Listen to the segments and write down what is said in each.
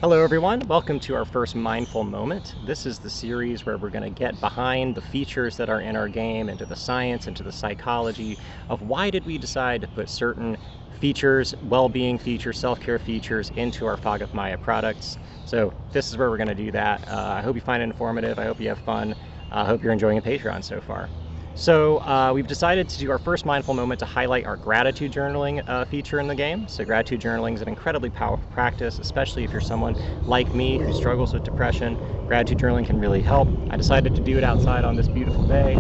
Hello everyone, welcome to our first Mindful Moment. This is the series where we're going to get behind the features that are in our game, into the science, into the psychology of why did we decide to put certain features, well-being features, self-care features into our Fog of Maya products. So this is where we're going to do that. I hope you find it informative, I hope you have fun, I hope you're enjoying Patreon so far. So we've decided to do our first mindful moment to highlight our gratitude journaling feature in the game. So gratitude journaling is an incredibly powerful practice, especially if you're someone like me who struggles with depression. Gratitude journaling can really help. I decided to do it outside on this beautiful day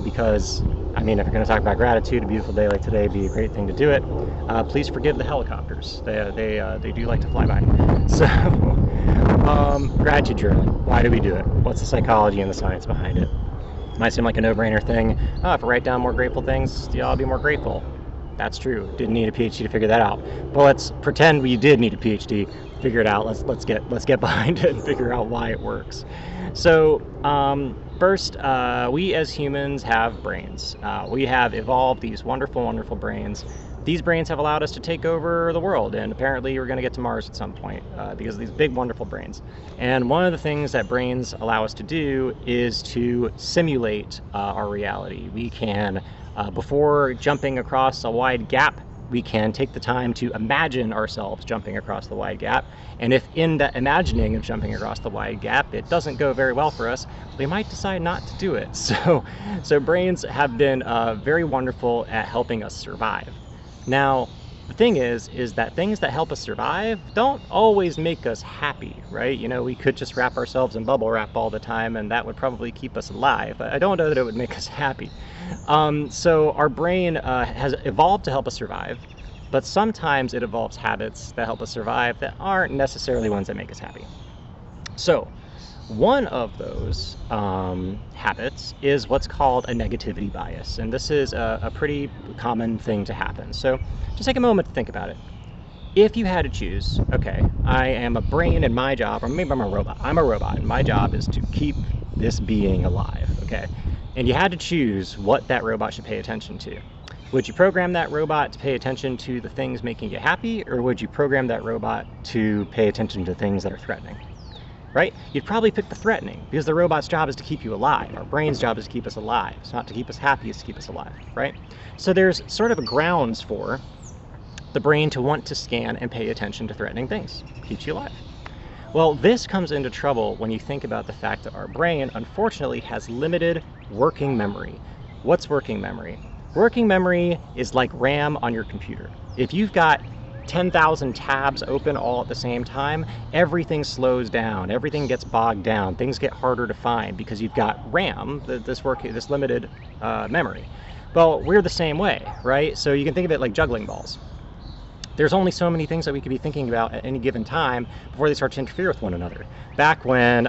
because, I mean, if you're going to talk about gratitude, a beautiful day like today would be a great thing to do it. Please forgive the helicopters. They do like to fly by. So gratitude journaling. Why do we do it? What's the psychology and the science behind it? Might seem like a no-brainer thing. Oh, if I write down more grateful things, I'll be more grateful. That's true. Didn't need a PhD to figure that out. But let's pretend we did need a PhD. Figure it out. Let's get behind it and figure out why it works. So first, we as humans have brains. We have evolved these wonderful, wonderful brains. These brains have allowed us to take over the world, and apparently we're going to get to Mars at some point because of these big, wonderful brains. And one of the things that brains allow us to do is to simulate our reality. We can, before jumping across a wide gap, we can take the time to imagine ourselves jumping across the wide gap. And if in that imagining of jumping across the wide gap, it doesn't go very well for us, we might decide not to do it. So brains have been very wonderful at helping us survive. Now, the thing is that things that help us survive don't always make us happy, right? You know, we could just wrap ourselves in bubble wrap all the time and that would probably keep us alive. I don't know that it would make us happy. So our brain has evolved to help us survive, but sometimes it evolves habits that help us survive that aren't necessarily ones that make us happy. So one of those habits is what's called a negativity bias, and this is a pretty common thing to happen. So just take a moment to think about it. If you had to choose, okay, I am a brain and my job, or maybe I'm a robot. I'm a robot and my job is to keep this being alive, okay? And you had to choose what that robot should pay attention to. Would you program that robot to pay attention to the things making you happy, or would you program that robot to pay attention to things that are threatening? Right? You'd probably pick the threatening because the robot's job is to keep you alive. Our brain's job is to keep us alive. It's not to keep us happy, it's to keep us alive, right? So there's sort of a grounds for the brain to want to scan and pay attention to threatening things. Keeps you alive. Well, this comes into trouble when you think about the fact that our brain, unfortunately, has limited working memory. What's working memory? Working memory is like RAM on your computer. If you've got 10,000 tabs open all at the same time, everything slows down, everything gets bogged down, things get harder to find because you've got RAM, this limited memory. Well, we're the same way, right? So you can think of it like juggling balls. There's only so many things that we could be thinking about at any given time before they start to interfere with one another. Back when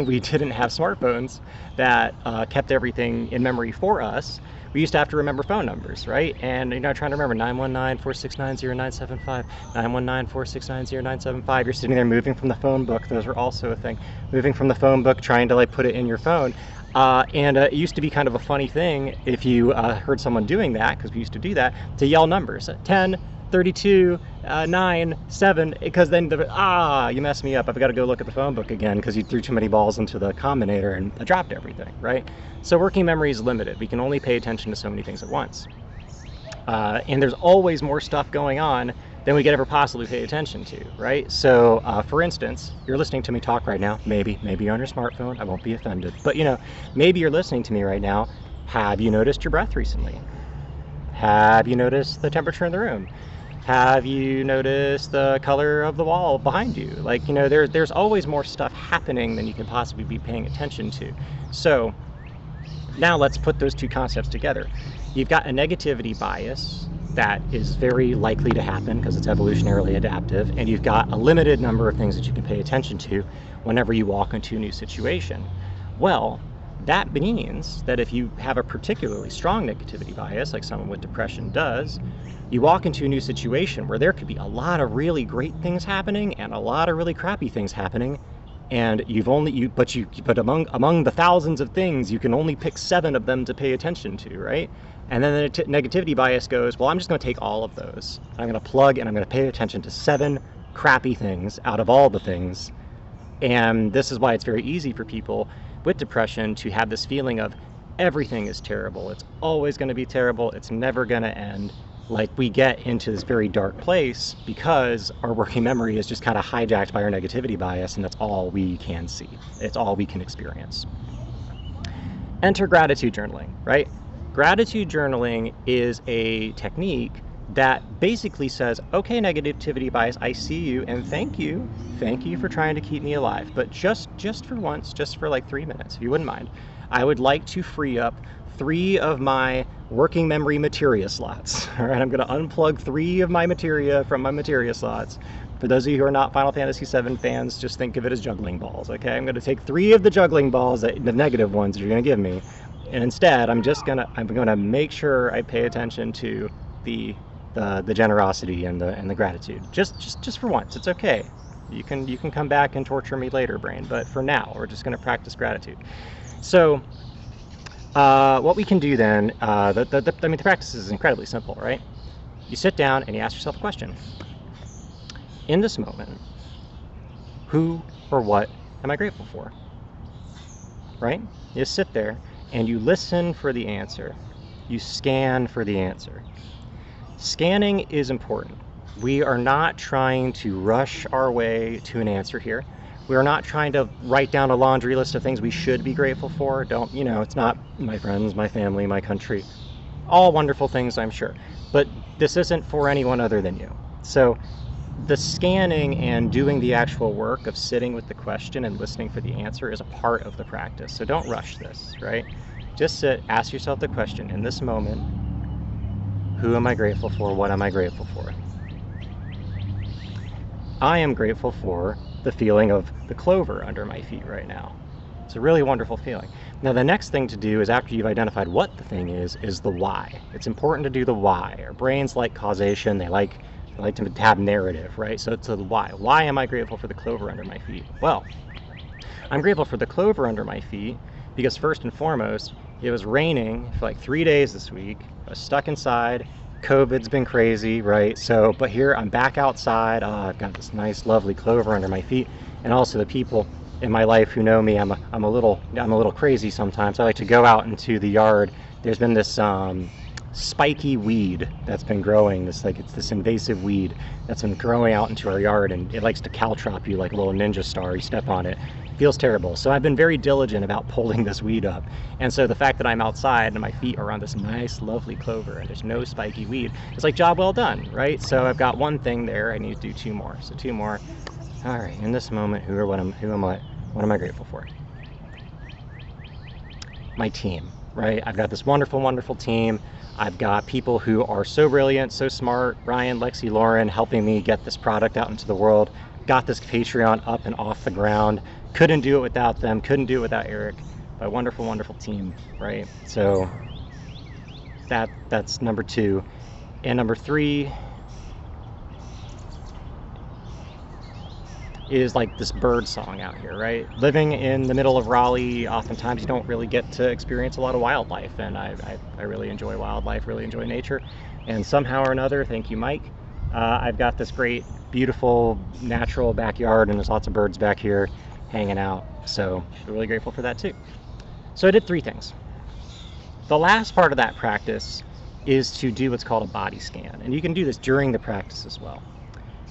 we didn't have smartphones that kept everything in memory for us, we used to have to remember phone numbers, right? And you're not trying to remember 919-469-0975, 919-469-0975. You're sitting there moving from the phone book. Those were also a thing. Moving from the phone book, trying to like put it in your phone. And it used to be kind of a funny thing if you heard someone doing that, because we used to do that, to yell numbers. 10, 32, 9, 7, because then you messed me up. I've got to go look at the phone book again because you threw too many balls into the combinator and I dropped everything, right? So working memory is limited. We can only pay attention to so many things at once. And there's always more stuff going on than we could ever possibly pay attention to, right? So for instance, you're listening to me talk right now. Maybe you're on your smartphone. I won't be offended. But you know, maybe you're listening to me right now. Have you noticed your breath recently? Have you noticed the temperature in the room? Have you noticed the color of the wall behind you? Like, you know, there's always more stuff happening than you can possibly be paying attention to. So now let's put those two concepts together. You've got a negativity bias that is very likely to happen because it's evolutionarily adaptive, and you've got a limited number of things that you can pay attention to whenever you walk into a new situation. Well, that means that if you have a particularly strong negativity bias, like someone with depression does, you walk into a new situation where there could be a lot of really great things happening and a lot of really crappy things happening, and but among the thousands of things, you can only pick 7 of them to pay attention to, right? And then the negativity bias goes, well, I'm just going to take all of those. I'm going to plug and I'm going to pay attention to 7 crappy things out of all the things. And this is why it's very easy for people with depression to have this feeling of everything is terrible. It's always going to be terrible. It's never going to end. Like, we get into this very dark place because our working memory is just kind of hijacked by our negativity bias, and that's all we can see. It's all we can experience. Enter gratitude journaling, right? Gratitude journaling is a technique that basically says, okay, negativity bias, I see you, and thank you for trying to keep me alive, but just for once, just for like 3 minutes, if you wouldn't mind, I would like to free up 3 of my working memory materia slots. All right, I'm going to unplug 3 of my materia from my materia slots. For those of you who are not Final Fantasy VII fans, just think of it as juggling balls, okay? I'm going to take 3 of the juggling balls, the negative ones that you're going to give me, and instead I'm going to make sure I pay attention to the generosity and the gratitude. Just for once, it's okay. You can come back and torture me later, brain, but for now, we're just going to practice gratitude. So what we can do then, the practice is incredibly simple, right? You sit down and you ask yourself a question. In this moment, who or what am I grateful for? Right? You just sit there and you listen for the answer. You scan for the answer. Scanning is important. We are not trying to rush our way to an answer here. We are not trying to write down a laundry list of things we should be grateful for. It's not my friends, my family, my country. All wonderful things, I'm sure. But this isn't for anyone other than you. So the scanning and doing the actual work of sitting with the question and listening for the answer is a part of the practice. So don't rush this, right? Just sit, ask yourself the question, in this moment, who am I grateful for? What am I grateful for? I am grateful for the feeling of the clover under my feet right now. It's a really wonderful feeling. Now, the next thing to do is, after you've identified what the thing is the why. It's important to do the why. Our brains like causation. They like to have narrative, right? So it's the why. Why am I grateful for the clover under my feet? Well, I'm grateful for the clover under my feet because, first and foremost, it was raining for like 3 days this week. I was stuck inside. COVID's been crazy, right? So, but here I'm back outside. I've got this nice, lovely clover under my feet, and also the people in my life who know me. I'm a little crazy sometimes. I like to go out into the yard. There's been this spiky weed that's been growing. It's this invasive weed that's been growing out into our yard, and it likes to caltrop you like a little ninja star. You step on it. Feels terrible. So I've been very diligent about pulling this weed up. And so the fact that I'm outside and my feet are on this nice, lovely clover and there's no spiky weed, it's like, job well done, right? So I've got 1 thing there. I need to do 2 more. So 2 more. All right. In this moment, what am I grateful for? My team, right? I've got this wonderful, wonderful team. I've got people who are so brilliant, so smart. Ryan, Lexi, Lauren, helping me get this product out into the world. Got this Patreon up and off the ground. Couldn't do it without them. Couldn't do it without Eric. A wonderful, wonderful team, right? So that's number 2. And number 3 is like this bird song out here, right? Living in the middle of Raleigh, oftentimes you don't really get to experience a lot of wildlife, and I really enjoy wildlife, really enjoy nature. And somehow or another, thank you, Mike, I've got this great, beautiful, natural backyard, and there's lots of birds back here hanging out. So I'm really grateful for that too. So I did 3 things. The last part of that practice is to do what's called a body scan. And you can do this during the practice as well.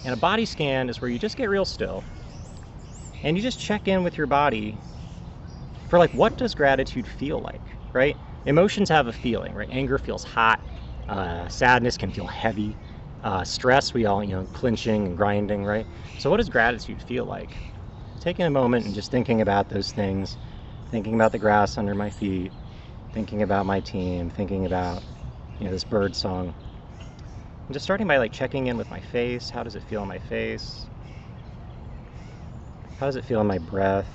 And a body scan is where you just get real still and you just check in with your body for, like, what does gratitude feel like, right? Emotions have a feeling, right? Anger feels hot. Sadness can feel heavy. Stress, we all, clenching and grinding, right? So what does gratitude feel like? Taking a moment and just thinking about those things, thinking about the grass under my feet, thinking about my team, thinking about, this bird song. And just starting by, like, checking in with my face. How does it feel in my face? How does it feel in my breath?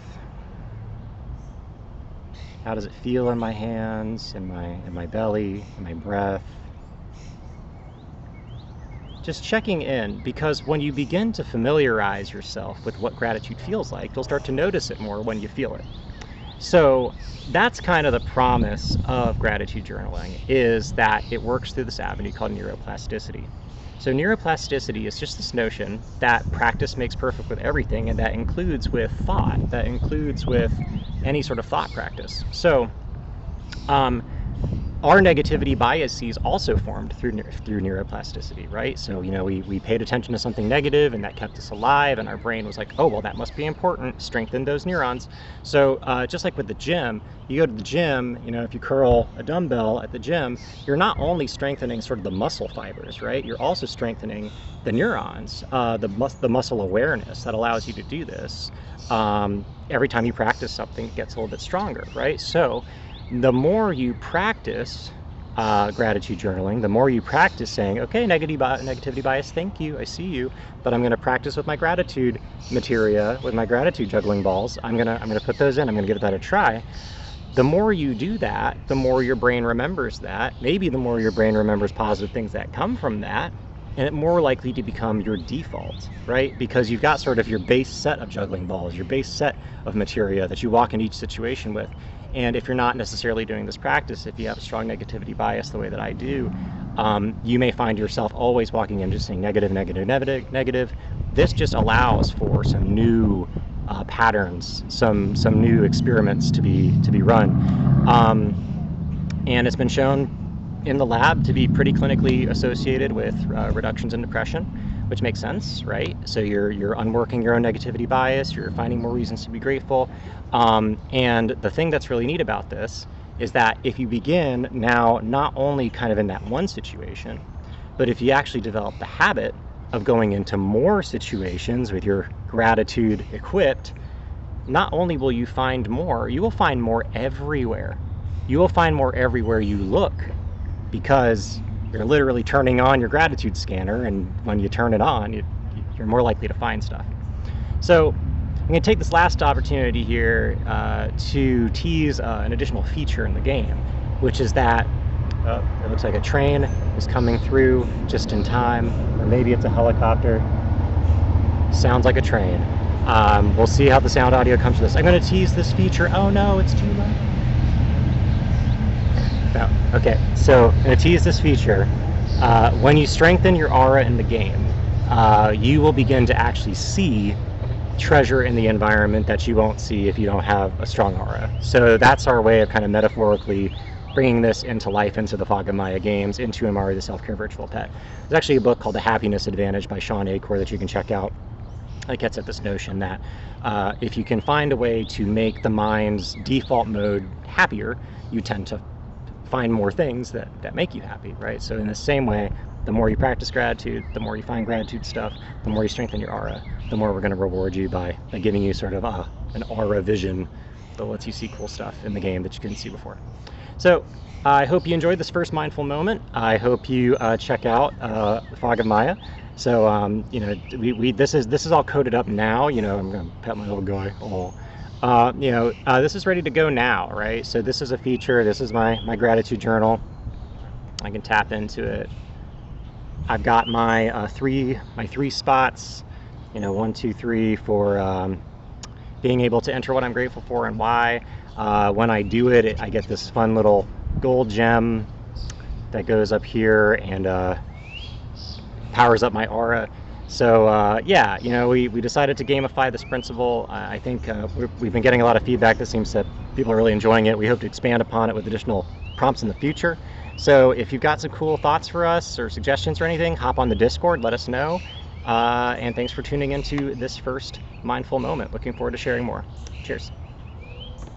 How does it feel in my hands, in my belly, in my breath? Just checking in, because when you begin to familiarize yourself with what gratitude feels like, you'll start to notice it more when you feel it. So that's kind of the promise of gratitude journaling, is that it works through this avenue called neuroplasticity. So neuroplasticity is just this notion that practice makes perfect with everything, and that includes with thought, that includes with any sort of thought practice. So our negativity biases also formed through neuroplasticity, right? So, we paid attention to something negative and that kept us alive, and our brain was like, oh, well, that must be important, strengthen those neurons. So just like with the gym, you go to the gym, if you curl a dumbbell at the gym, you're not only strengthening sort of the muscle fibers, right? You're also strengthening the neurons, the muscle awareness that allows you to do this. Every time you practice something, it gets a little bit stronger, right? So the more you practice gratitude journaling, the more you practice saying, okay, negativity bias, thank you, I see you, but I'm going to practice with my gratitude materia, with my gratitude juggling balls. I'm gonna put those in. I'm gonna give that a try. The more you do that, the more your brain remembers that. Maybe the more your brain remembers positive things that come from that, and it's more likely to become your default, right? Because you've got sort of your base set of juggling balls, your base set of materia that you walk in each situation with. And if you're not necessarily doing this practice, if you have a strong negativity bias the way that I do, you may find yourself always walking in just saying negative, negative, negative, negative. This just allows for some new patterns, some new experiments to be run. And it's been shown in the lab to be pretty clinically associated with reductions in depression, which makes sense, right? So you're unworking your own negativity bias, you're finding more reasons to be grateful. And the thing that's really neat about this is that if you begin now not only kind of in that one situation, but if you actually develop the habit of going into more situations with your gratitude equipped, not only will you find more, you will find more everywhere. You will find more everywhere you look, because you're literally turning on your gratitude scanner, and when you turn it on, you're more likely to find stuff. So I'm going to take this last opportunity here to tease an additional feature in the game, which is that it looks like a train is coming through just in time, or maybe it's a helicopter. Sounds like a train. We'll see how the sound audio comes to this. I'm going to tease this feature. Oh no, it's too loud. No. Okay, so I'm going to tease this feature. When you strengthen your aura in the game, you will begin to actually see treasure in the environment that you won't see if you don't have a strong aura. So that's our way of kind of metaphorically bringing this into life, into the Fog of Maya games, into Amaru, the self-care virtual pet. There's actually a book called The Happiness Advantage by Sean Acor that you can check out. It gets at this notion that if you can find a way to make the mind's default mode happier, you tend to find more things that make you happy, right? So in the same way, the more you practice gratitude, the more you find gratitude stuff, the more you strengthen your aura, the more we're going to reward you by giving you sort of an aura vision that lets you see cool stuff in the game that you couldn't see before. So I hope you enjoyed this first mindful moment. I hope you check out Fog of Maya. So this is all coded up now. I'm going to pet my little guy. This is ready to go now, right? So this is a feature. This is my gratitude journal. I can tap into it. I've got my three spots, 1, 2, 3 for being able to enter what I'm grateful for and why. When I do it, I get this fun little gold gem that goes up here and powers up my aura. So we decided to gamify this principle. I think we've been getting a lot of feedback that seems that people are really enjoying it. We hope to expand upon it with additional prompts in the future. So if you've got some cool thoughts for us or suggestions or anything, hop on the Discord, let us know. And thanks for tuning into this first mindful moment. Looking forward to sharing more. Cheers.